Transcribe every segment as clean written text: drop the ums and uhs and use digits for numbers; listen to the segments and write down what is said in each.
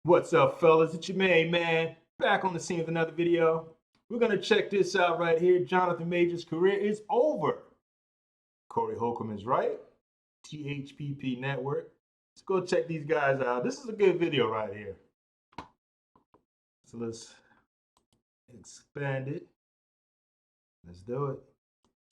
What's up, fellas? It's your main man, back on the scene with another video. We're gonna check this out right here. Jonathan Majors' career is over. Corey Holcomb is right. THPP Network. Let's go check these guys out. This is a good video right here. So let's expand it. Let's do it.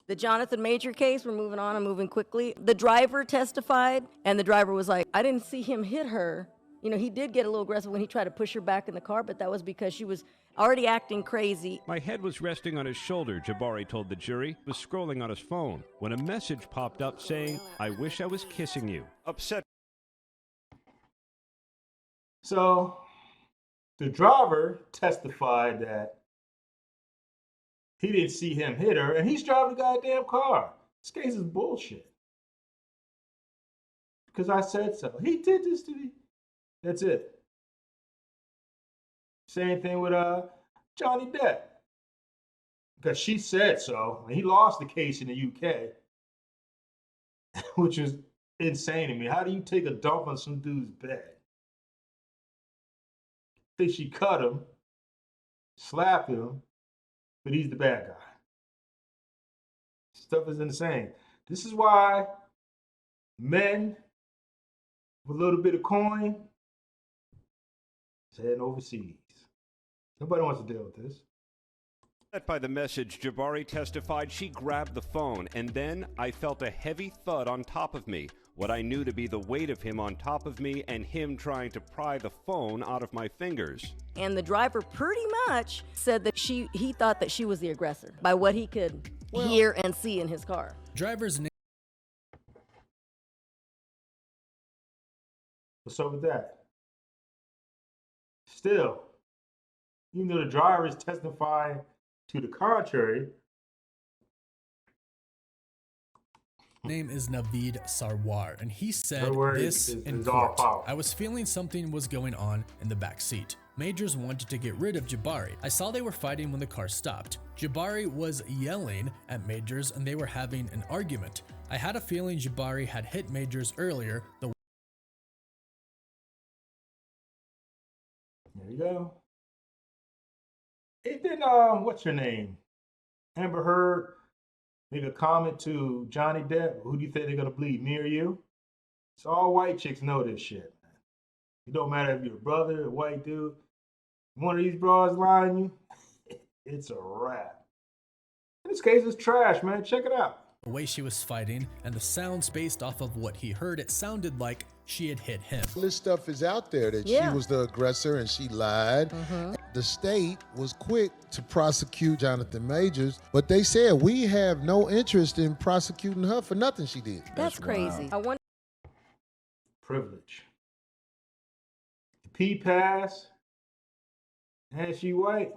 The Jonathan Major case, we're moving on and moving quickly. The driver testified, and the driver was like, I didn't see him hit her. You know, he did get a little aggressive when he tried to push her back in the car, but that was because she was already acting crazy. My head was resting on his shoulder, Jabari told the jury. He was scrolling on his phone when a message popped up saying, I wish I was kissing you. Upset. So the driver testified that he didn't see him hit her, and he's driving the goddamn car. This case is bullshit. Because I said so. He did this to me. That's it. Same thing with Johnny Depp. Because she said so. And he lost the case in the UK. Which is insane to me. How do you take a dump on some dude's bed? I think she cut him, slapped him, but he's the bad guy. Stuff is insane. This is why men with a little bit of coin is heading overseas. Nobody wants to deal with this. By the message, Jabari testified she grabbed the phone, and then I felt a heavy thud on top of me, what I knew to be the weight of him on top of me and him trying to pry the phone out of my fingers. And the driver pretty much said that he thought that she was the aggressor by what he could hear and see in his car. Driver's name. What's up with that? Still, even though the driver is testifying to the contrary. Name is Naveed Sarwar, and he said this in is court. all I was feeling something was going on in the back seat. Majors wanted to get rid of Jabari. I saw they were fighting when the car stopped. Jabari was yelling at Majors and they were having an argument. I had a feeling Jabari had hit Majors earlier. There you go. It did, what's her name? Amber Heard make a comment to Johnny Depp. Who do you think they're going to bleed, me or you? So all white chicks know this shit, man. It don't matter if you're a brother, a white dude. One of these bras lying you, it's a wrap. In this case, it's trash, man. Check it out. The way she was fighting and the sounds based off of what he heard, it sounded like she had hit him. This stuff is out there that she was the aggressor and she lied. The state was quick to prosecute Jonathan Majors, but they said we have no interest in prosecuting her for nothing she did. That's crazy. I wonder. Privilege. The P pass, and she white.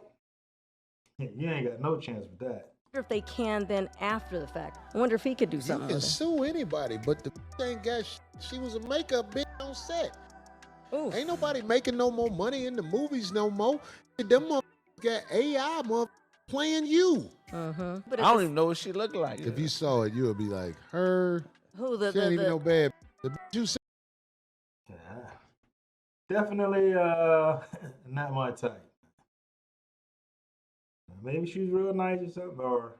You ain't got no chance with that. If they can then after the fact. I wonder if he could do something. You can with sue anybody, but the ain't got. She was a makeup bitch on set. Oof. Ain't nobody making no more money in the movies no more. Them motherfuckers got AI motherfuckers playing you. But I don't even know what she looked like. If you saw it, you would be like, her. Who She ain't even no bad. The bitch you said. Definitely not my type. Maybe she was real nice or something, or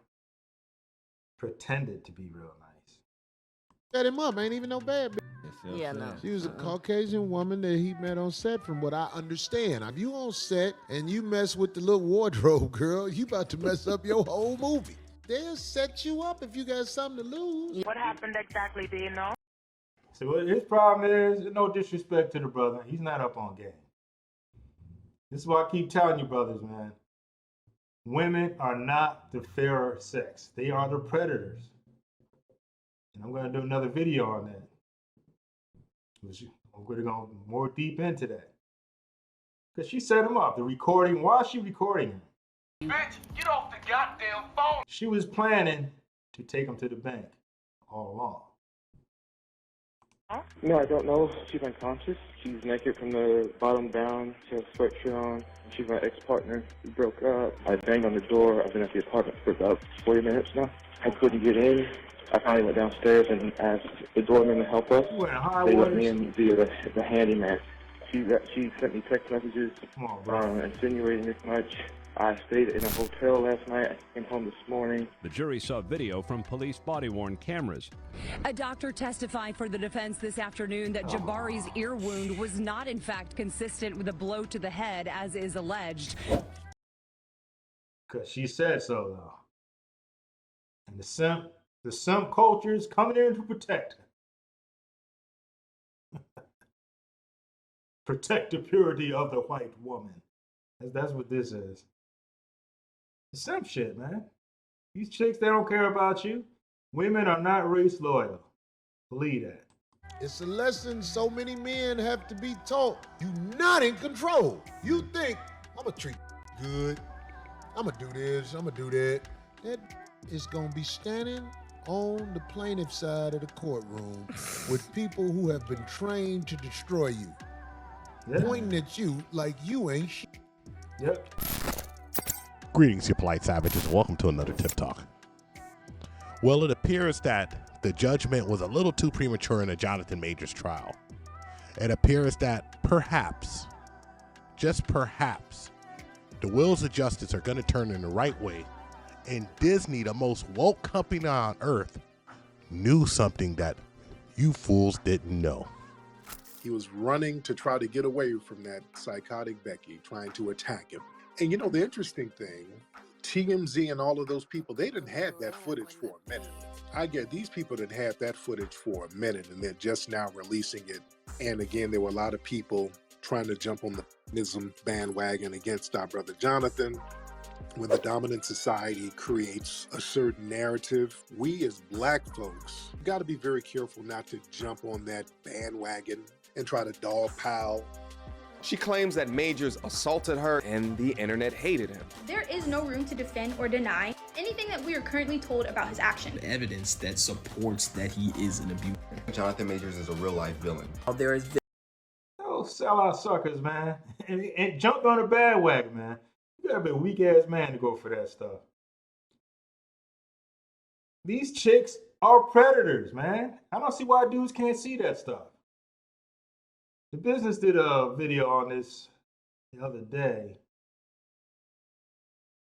pretended to be real nice. Set him up, ain't even no bad bitch. Yeah, no. She was a Caucasian woman that he met on set, from what I understand. If you on set and you mess with the little wardrobe girl, you about to mess up your whole movie. They'll set you up if you got something to lose. What happened exactly, do you know? So what his problem is, no disrespect to the brother, he's not up on game. This is why I keep telling you, brothers, man. Women are not the fairer sex. They are the predators. And I'm going to do another video on that. I'm going to go more deep into that. Because she set him up. The recording, why is she recording him? Bitch, get off the goddamn phone! She was planning to take him to the bank all along. No, I don't know. She's unconscious. She's naked from the bottom down. She has a sweatshirt on. She's my ex-partner. We broke up. I banged on the door. I've been at the apartment for about 40 minutes now. I couldn't get in. I finally went downstairs and asked the doorman to help us. They let me in via the handyman. She sent me text messages insinuating this much. I stayed in a hotel last night. I came home this morning. The jury saw video from police body-worn cameras. A doctor testified for the defense this afternoon that Jabari's ear wound was not, in fact, consistent with a blow to the head, as is alleged. Because she said so, though. And the simp culture is coming in to protect her. Protect the purity of the white woman. That's what this is. It's simp shit, man. These chicks, they don't care about you. Women are not race loyal. Believe that. It's a lesson so many men have to be taught. You're not in control. You think, I'm going to treat good. I'm going to do this. I'm going to do that. That is going to be standing on the plaintiff side of the courtroom with people who have been trained to destroy you. Yeah. Pointing at you like you ain't shit. Yep. Greetings, you polite savages, and welcome to another Tip Talk. Well, it appears that the judgment was a little too premature in the Jonathan Majors trial. It appears that perhaps, just perhaps, the wheels of justice are going to turn in the right way, and Disney, the most woke company on earth, knew something that you fools didn't know. He was running to try to get away from that psychotic Becky, trying to attack him. And you know, the interesting thing, TMZ and all of those people, they didn't have that footage for a minute. I get these people didn't have that footage for a minute, and they're just now releasing it. And again, there were a lot of people trying to jump on the feminism bandwagon against our brother Jonathan. When the dominant society creates a certain narrative, we as black folks got to be very careful not to jump on that bandwagon and try to dogpile. She claims that Majors assaulted her and the internet hated him. There is no room to defend or deny anything that we are currently told about his actions. Evidence that supports that he is an abuser. Jonathan Majors is a real-life villain. There is sell out suckers, man. And jump on the bandwagon, man. You gotta be a weak-ass man to go for that stuff. These chicks are predators, man. I don't see why dudes can't see that stuff. The Business did a video on this the other day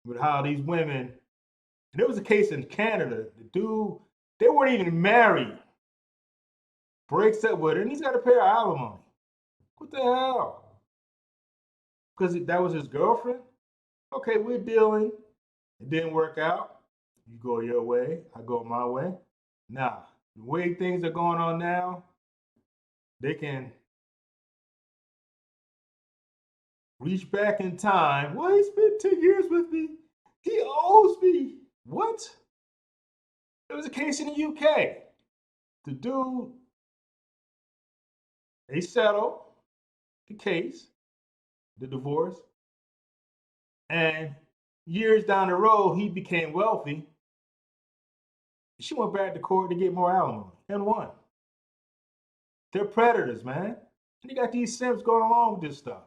with how these women, and there was a case in Canada, the dude, they weren't even married, breaks up with her, and he's got to pay her alimony. What the hell? Because that was his girlfriend? Okay, we're dealing. It didn't work out. You go your way, I go my way. Nah, the way things are going on now, they can reach back in time. Well, he spent 10 years with me. He owes me. What? There was a case in the UK. The dude, they settled the case, the divorce, and years down the road, he became wealthy. She went back to court to get more alimony and won. They're predators, man. And you got these simps going along with this stuff.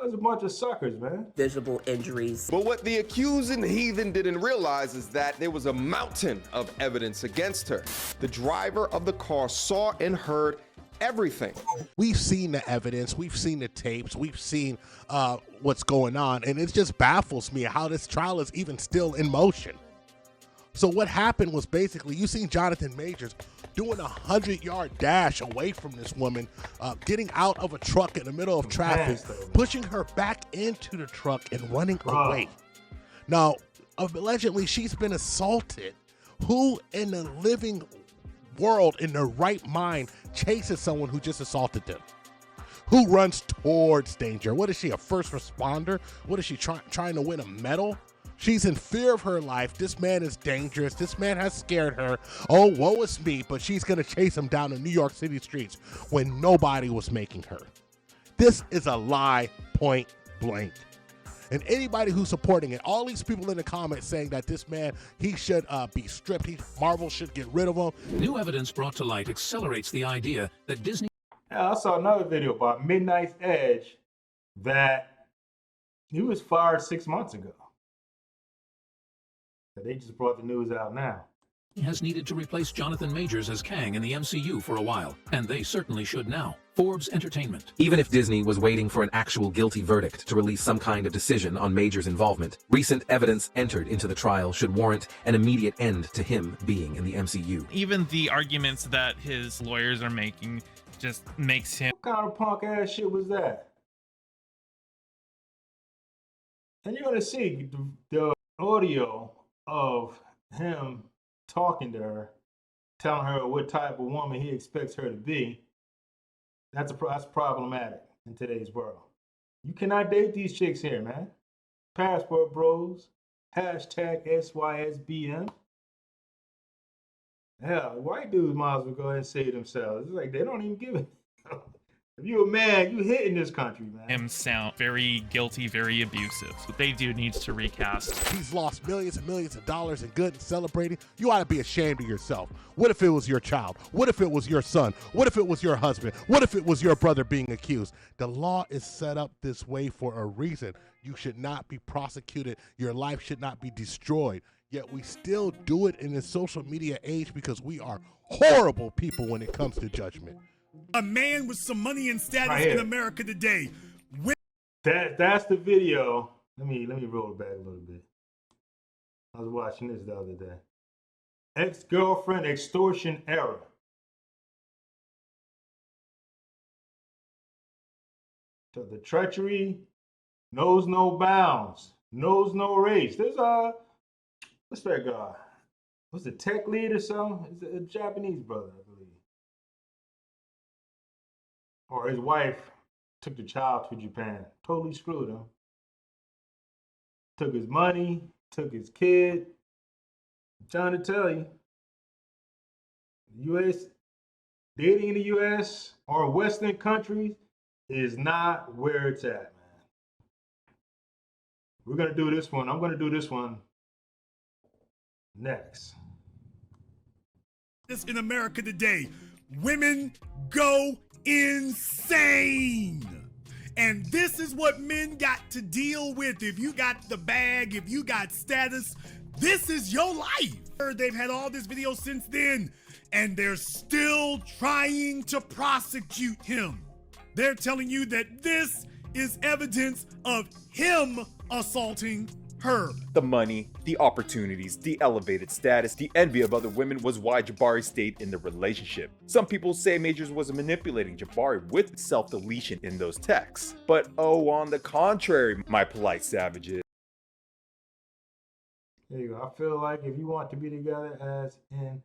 There's a bunch of suckers, man. Visible injuries. But what the accusing heathen didn't realize is that there was a mountain of evidence against her. The driver of the car saw and heard everything. We've seen the evidence, we've seen the tapes, we've seen what's going on, and it just baffles me how this trial is even still in motion. So what happened was basically you seen Jonathan Majors doing a 100-yard dash away from this woman, getting out of a truck in the middle of traffic, pushing her back into the truck and running away. Now, allegedly, she's been assaulted. Who in the living world, in their right mind, chases someone who just assaulted them? Who runs towards danger? What is she, a first responder? What is she trying to win a medal? She's in fear of her life. This man is dangerous. This man has scared her. Oh, woe is me, but she's going to chase him down the New York City streets when nobody was making her. This is a lie, point blank. And anybody who's supporting it, all these people in the comments saying that this man, he should be stripped, Marvel should get rid of him. New evidence brought to light accelerates the idea that Disney... Yeah, I saw another video about Midnight's Edge that he was fired 6 months ago. They just brought the news out now. Has needed to replace Jonathan Majors as Kang in the MCU for a while, and they certainly should now. Forbes Entertainment. Even if Disney was waiting for an actual guilty verdict to release some kind of decision on Major's involvement, recent evidence entered into the trial should warrant an immediate end to him being in the MCU. Even the arguments that his lawyers are making just makes him... What kind of punk ass shit was that? And you're gonna see the audio of him talking to her, telling her what type of woman he expects her to be. That's problematic in today's world. You cannot date these chicks here, man. Passport bros, hashtag SYSBM. Hell, white dudes might as well go ahead and save themselves. It's like they don't even give it. If you're a man, you hit in this country, man. Him sound very guilty, very abusive. So they do need to recast. He's lost millions and millions of dollars in good and celebrating. You ought to be ashamed of yourself. What if it was your child? What if it was your son? What if it was your husband? What if it was your brother being accused? The law is set up this way for a reason. You should not be prosecuted. Your life should not be destroyed. Yet we still do it in this social media age because we are horrible people when it comes to judgment. A man with some money and status in America today. That's the video. Let me roll it back a little bit. I was watching this the other day. Ex-girlfriend extortion era. So the treachery knows no bounds, knows no race. There's what's that guy? What's the tech lead or something? It's a Japanese brother, I believe. Or his wife took the child to Japan. Totally screwed him. Took his money, took his kid. I'm trying to tell you, U.S. dating in the U.S. or Western countries is not where it's at, man. We're going to do this one. I'm going to do this one next. This in America today. Women go insane. And this is what men got to deal with. If you got the bag, if you got status, this is your life. They've had all this video since then, and they're still trying to prosecute him. They're telling you that this is evidence of him assaulting her. The money, the opportunities, the elevated status, the envy of other women was why Jabari stayed in the relationship. Some people say Majors was manipulating Jabari with self-deletion in those texts. But oh, on the contrary, my polite savages. There you go. I feel like if you want to be together, as in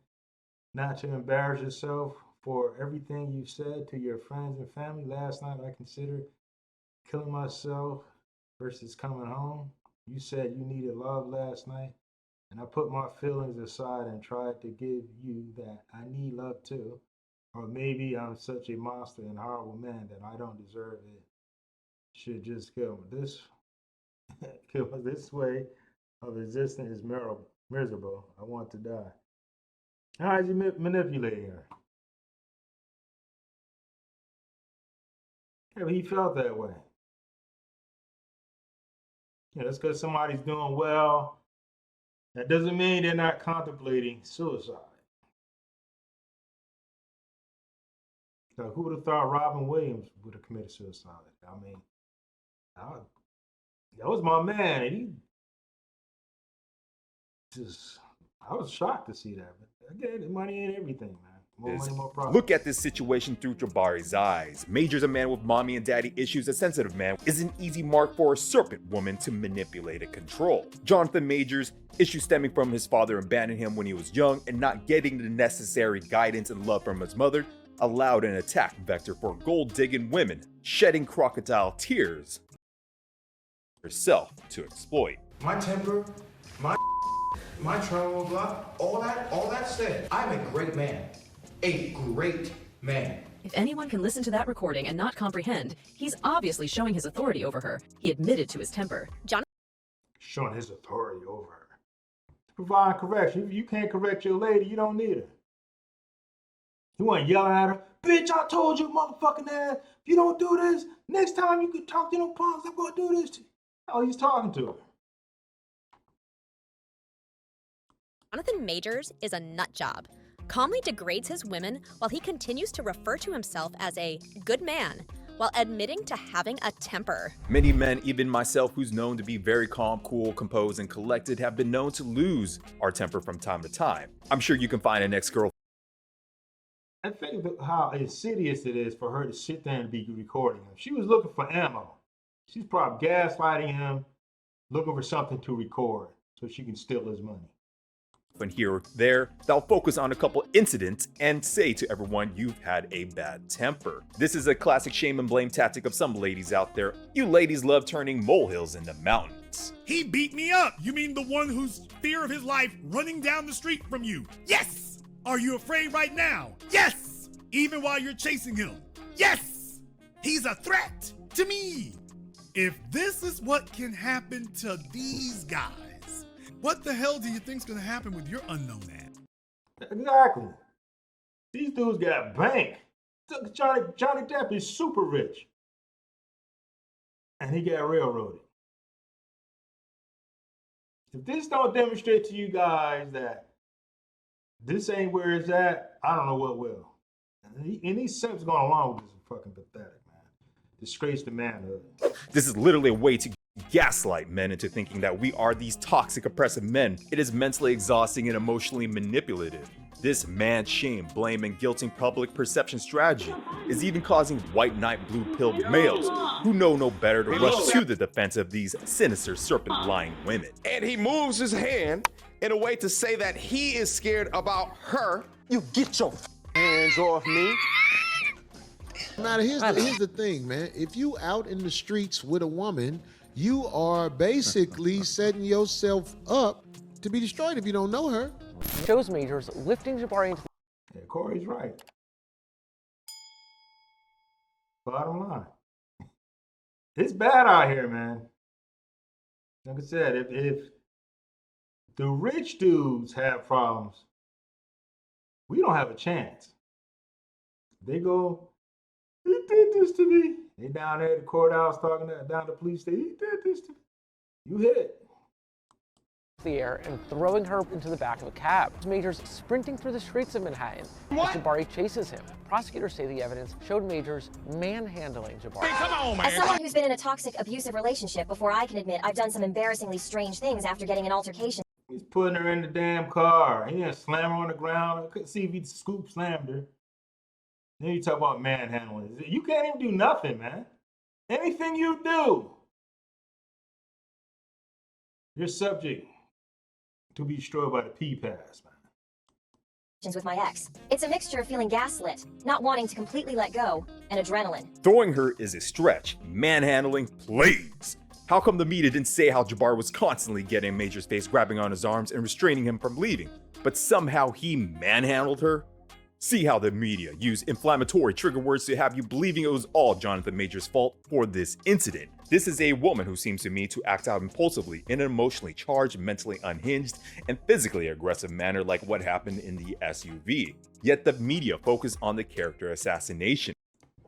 not to embarrass yourself for everything you said to your friends and family. Last night I considered killing myself versus coming home. You said you needed love last night, and I put my feelings aside and tried to give you that I need love too. Or maybe I'm such a monster and horrible man that I don't deserve it. Should just kill me. This way of existing is miserable. I want to die. How is he manipulating her? Yeah, but he felt that way. Yeah, that's because somebody's doing well. That doesn't mean they're not contemplating suicide. So who would have thought Robin Williams would have committed suicide? I mean, that was my man. And I was shocked to see that. But again, money ain't everything, man. More money, more profit. Look at this situation through Jabari's eyes. Major's a man with mommy and daddy issues. A sensitive man is an easy mark for a serpent woman to manipulate and control. Jonathan Majors, issues stemming from his father abandoning him when he was young and not getting the necessary guidance and love from his mother, allowed an attack vector for gold-digging women, shedding crocodile tears herself to exploit. My temper, my trauma block, all that said, I'm a great man. A great man. If anyone can listen to that recording and not comprehend, he's obviously showing his authority over her. He admitted to his temper. Showing his authority over her. Provide correction. If you can't correct your lady, you don't need her. You want yelling at her, bitch, I told you, motherfucking ass, if you don't do this, next time you can talk to no punks, I'm gonna do this to you. Oh, he's talking to her. Jonathan Majors is a nut job. calmly degrades his women while he continues to refer to himself as a good man while admitting to having a temper. Many men, even myself, who's known to be very calm, cool, composed, and collected, have been known to lose our temper from time to time. I'm sure you can find an ex-girl. I think how insidious it is for her to sit there and be recording him. She was looking for ammo. She's probably gaslighting him, looking for something to record so she can steal his money. And here or there, they'll focus on a couple incidents and say to everyone you've had a bad temper. This is a classic shame and blame tactic of some ladies out there. You ladies love turning molehills into mountains. He beat me up. You mean the one whose fear of his life running down the street from you? Yes! Are you afraid right now? Yes! Even while you're chasing him? Yes! He's a threat to me. If this is what can happen to these guys, what the hell do you think's gonna happen with your unknown ass? Exactly. These dudes got bank. Johnny Depp is super rich. And he got railroaded. If this don't demonstrate to you guys that this ain't where it's at, I don't know what will. And these simps going along with this is fucking pathetic, man. Disgrace the manhood. This is literally a way to gaslight men into thinking that we are these toxic, oppressive men. It is mentally exhausting and emotionally manipulative. This man shame, blame, and guilting public perception strategy is even causing white knight blue pill males who know no better to rush to the defense of these sinister serpent-lying women. And he moves his hand in a way to say that he is scared about her. You get your hands off me. Now, here's the thing, man. If you out in the streets with a woman, you are basically setting yourself up to be destroyed if you don't know her. Shows Majors lifting Jabari into Yeah, Corey's right. Bottom line. It's bad out here, man. Like I said, if the rich dudes have problems, we don't have a chance. They go, he did this to me. They down there at the courthouse talking down the police station, he did this to me. You hit. the air and throwing her into the back of a cab. Majors sprinting through the streets of Manhattan as Jabari chases him. Prosecutors say the evidence showed Majors manhandling Jabari. Come on, man. As someone who's been in a toxic, abusive relationship before, I can admit I've done some embarrassingly strange things after getting an altercation. He's putting her in the damn car. He didn't slam her on the ground. I couldn't see if he scoop slammed her. Then you talk about manhandling. You can't even do nothing, man. Anything you do, you're subject to be destroyed by the P-Pass, man. With my ex. It's a mixture of feeling gaslit, not wanting to completely let go, and adrenaline. Throwing her is a stretch. Manhandling, please. How come the media didn't say how Jabari was constantly getting in Major's face, grabbing on his arms and restraining him from leaving, but somehow he manhandled her? See how the media used inflammatory trigger words to have you believing it was all Jonathan Major's fault for this incident. This is a woman who seems to me to act out impulsively in an emotionally charged, mentally unhinged, and physically aggressive manner like what happened in the SUV. Yet the media focus on the character assassination.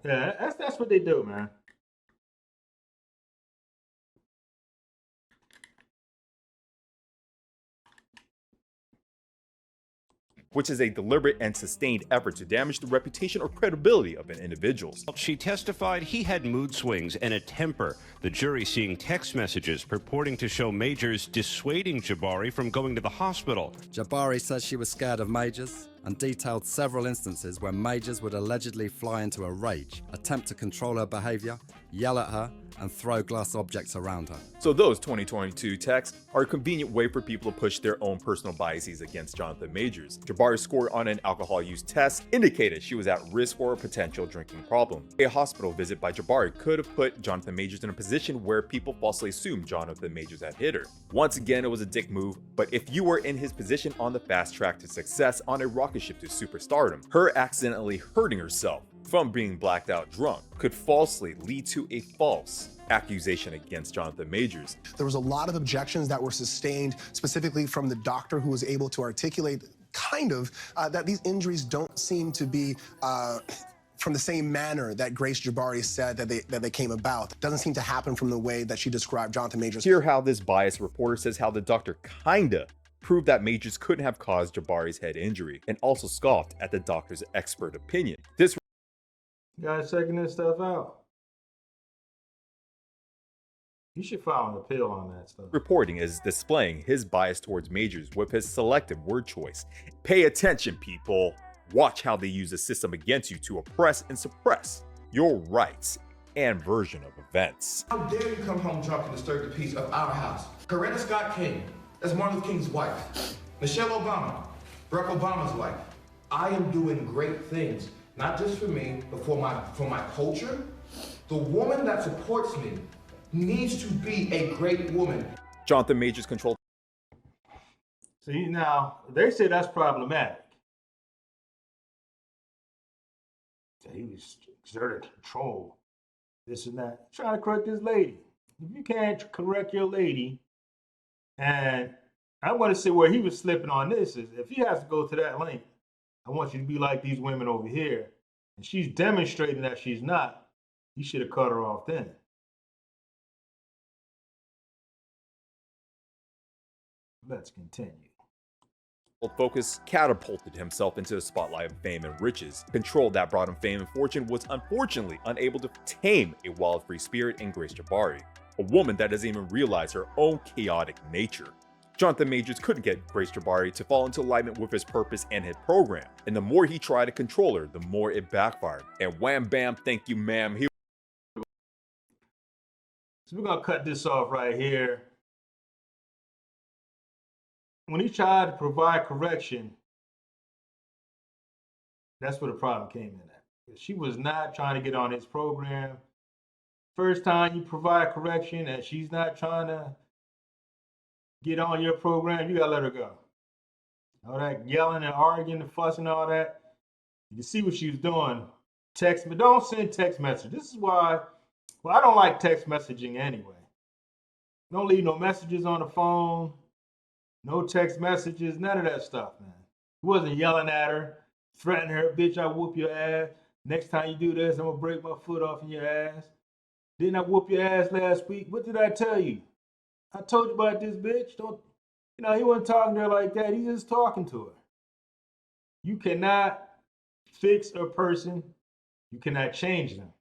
Yeah, that's what they do, man. Which is a deliberate and sustained effort to damage the reputation or credibility of an individual. She testified he had mood swings and a temper, the jury seeing text messages purporting to show Majors dissuading Jabari from going to the hospital. Jabari says she was scared of Majors and detailed several instances where Majors would allegedly fly into a rage, attempt to control her behavior, yell at her, and throw glass objects around her. So those 2022 texts are a convenient way for people to push their own personal biases against Jonathan Majors. Jabari's score on an alcohol use test indicated she was at risk for a potential drinking problem. A hospital visit by Jabari could have put Jonathan Majors in a position where people falsely assumed Jonathan Majors had hit her. Once again, it was a dick move, but if you were in his position on the fast track to success on a rocket ship to superstardom, her accidentally hurting herself from being blacked out drunk could falsely lead to a false accusation against Jonathan Majors. There was a lot of objections that were sustained specifically from the doctor who was able to articulate that these injuries don't seem to be from the same manner that Grace Jabari said that they came about. Doesn't seem to happen from the way that she described Jonathan Majors. Hear how this biased reporter says how the doctor kinda proved that Majors couldn't have caused Jabari's head injury, and also scoffed at the doctor's expert opinion. This You guys checking this stuff out? You should file an appeal on that stuff. reporting is displaying his bias towards Majors with his selective word choice. Pay attention, people. Watch how they use the system against you to oppress and suppress your rights and version of events. How dare you come home drunk and disturb the peace of our house? Coretta Scott King, that's Martin Luther King's wife. Michelle Obama, Barack Obama's wife. I am doing great things, not just for me, but for my culture. The woman that supports me needs to be a great woman. Jonathan Majors controlled. See, now, they say that's problematic. So he was exerting control, this and that. Trying to correct this lady. If you can't correct your lady, and I want to say where he was slipping on this is if he has to go to that length, I want you to be like these women over here, and she's demonstrating that she's not, he should have cut her off then. Let's continue. Focus catapulted himself into the spotlight of fame and riches. Control that brought him fame and fortune was unfortunately unable to tame a wild free spirit in Grace Jabari, a woman that doesn't even realize her own chaotic nature. Jonathan Majors couldn't get Grace Jabari to fall into alignment with his purpose and his program, and the more he tried to control her, the more it backfired. And wham bam, thank you ma'am. So we're gonna cut this off right here. When he tried to provide correction, that's where the problem came in at. She was not trying to get on his program. First time you provide correction and she's not trying to get on your program, you gotta let her go. All that yelling and arguing and fussing, all that. You can see what she was doing. Text me. Don't send text message. This is why, well, I don't like text messaging anyway. Don't leave no messages on the phone. No text messages, none of that stuff, man. He wasn't yelling at her, threatening her, bitch, I'll whoop your ass. Next time you do this, I'm gonna break my foot off in your ass. Didn't I whoop your ass last week? What did I tell you? I told you about this bitch. Don't, you know, he wasn't talking to her like that. He's just talking to her. You cannot fix a person. You cannot change them.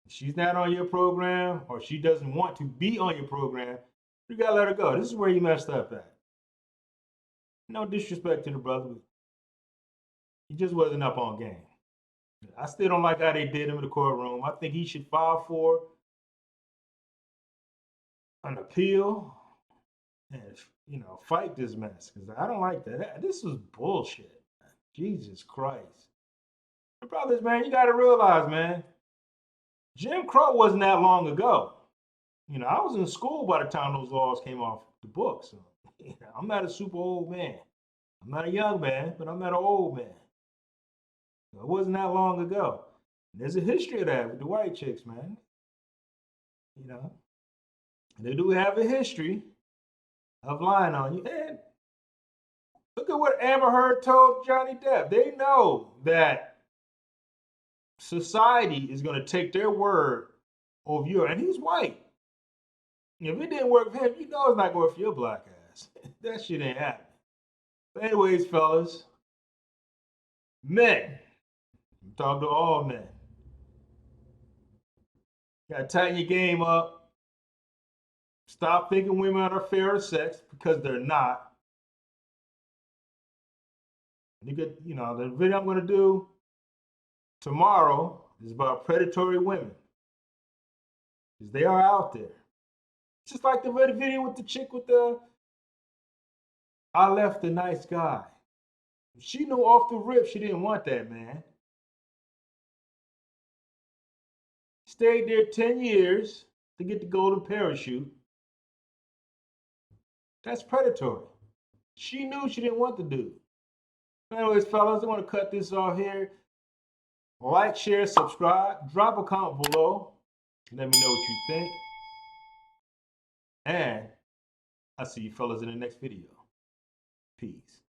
If she's not on your program or she doesn't want to be on your program, you gotta let her go. This is where you messed up at. No disrespect to the brother. He just wasn't up on game. I still don't like how they did him in the courtroom. I think he should file for an appeal and, you know, fight this mess. Because I don't like that. This was bullshit. Jesus Christ. The brothers, man, you gotta realize, man, Jim Crow wasn't that long ago. You know, I was in school by the time those laws came off the books. So, you know, I'm not a super old man. I'm not a young man, but I'm not an old man. So it wasn't that long ago. And there's a history of that with the white chicks, man. You know, and they do have a history of lying on you. And look at what Amber Heard told Johnny Depp. They know that society is going to take their word over yours. And he's white. If it didn't work for him, you know it's not going for your black ass. That shit ain't happening. But anyways, fellas, men, I'm talking to all men. You gotta tighten your game up. Stop thinking women are fair sex because they're not. You know, the video I'm gonna do tomorrow is about predatory women. Because they are out there. Just like the video with the chick with the, I left a nice guy. She knew off the rip she didn't want that man. Stayed there 10 years to get the golden parachute. That's predatory. She knew she didn't want the dude. Anyways, fellas, I want to cut this off here. Like, share, subscribe. Drop a comment below. Let me know what you think. And I'll see you fellas in the next video. Peace.